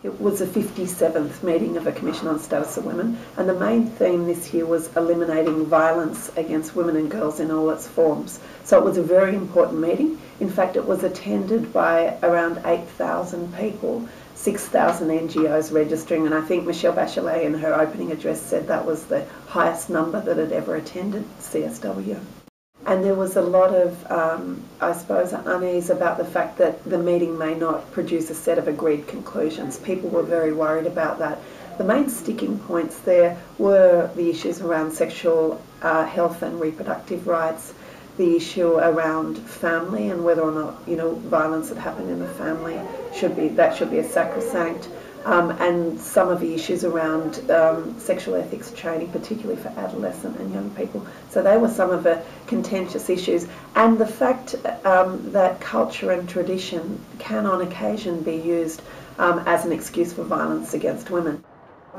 It was the 57th meeting of a Commission on Status of Women, and the main theme this year was eliminating violence against women and girls in all its forms. So it was a very important meeting. In fact, it was attended by around 8,000 people, 6,000 NGOs registering, and I think Michelle Bachelet in her opening address said that was the highest number that had ever attended CSW. And there was a lot of, I suppose, unease about the fact that the meeting may not produce a set of agreed conclusions. People were very worried about that. The main sticking points there were the issues around sexual health and reproductive rights, the issue around family and whether or not, violence that happened in the family should be a sacrosanct. And some of the issues around sexual ethics training, particularly for adolescent and young people. So they were some of the contentious issues. And the fact that culture and tradition can on occasion be used as an excuse for violence against women.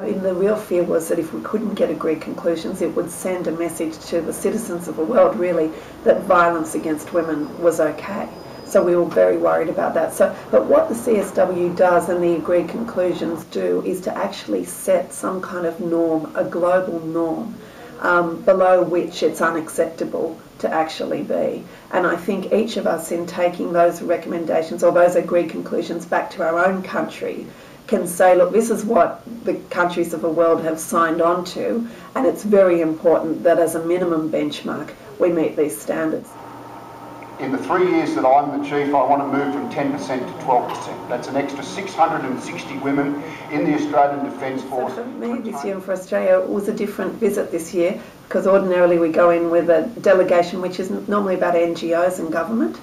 The real fear was that if we couldn't get agreed conclusions, it would send a message to the citizens of the world, really, that violence against women was okay. So we were very worried about that. But what the CSW does and the agreed conclusions do is to actually set some kind of norm, a global norm, below which it's unacceptable to actually be. And I think each of us, in taking those recommendations or those agreed conclusions back to our own country, can say, look, this is what the countries of the world have signed on to, and it's very important that as a minimum benchmark we meet these standards. In the 3 years that I'm the chief, I want to move from 10% to 12%. That's an extra 660 women in the Australian Defence Force. So for me this year and for Australia, it was a different visit this year, because ordinarily we go in with a delegation which is normally about NGOs and government.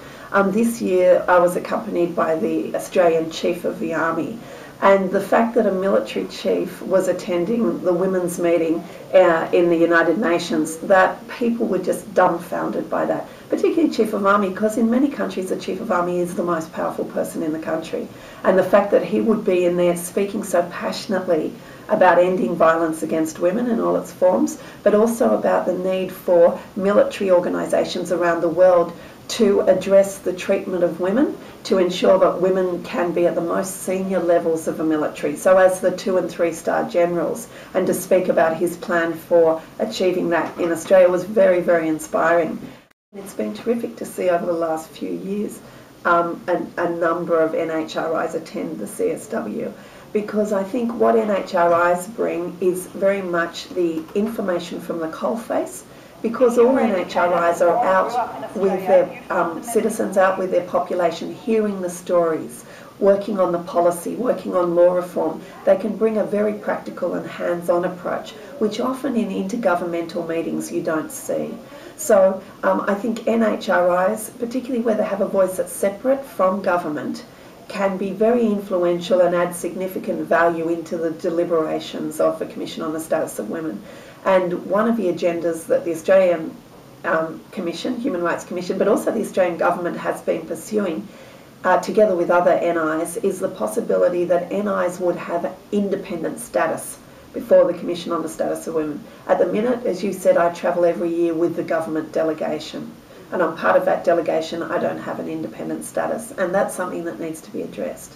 This year I was accompanied by the Australian Chief of the Army. And the fact that a military chief was attending the women's meeting in the United Nations, that people were just dumbfounded by that, particularly Chief of Army, because in many countries the Chief of Army is the most powerful person in the country. And the fact that he would be in there speaking so passionately about ending violence against women in all its forms, but also about the need for military organisations around the world to address the treatment of women, to ensure that women can be at the most senior levels of the military, so as the 2- and 3-star generals, and to speak about his plan for achieving that in Australia was very, very inspiring. It's been terrific to see over the last few years a number of NHRIs attend the CSW, because I think what NHRIs bring is very much the information from the coalface, because all NHRIs are out with their citizens, out with their population, hearing the stories, working on the policy, working on law reform. They can bring a very practical and hands-on approach, which often in intergovernmental meetings you don't see. So I think NHRIs, particularly where they have a voice that's separate from government, can be very influential and add significant value into the deliberations of the Commission on the Status of Women. And one of the agendas that the Australian Commission, Human Rights Commission, but also the Australian Government has been pursuing, together with other NIs, is the possibility that NIs would have independent status before the Commission on the Status of Women. At the minute, as you said, I travel every year with the government delegation, and I'm part of that delegation. I don't have an independent status, and that's something that needs to be addressed.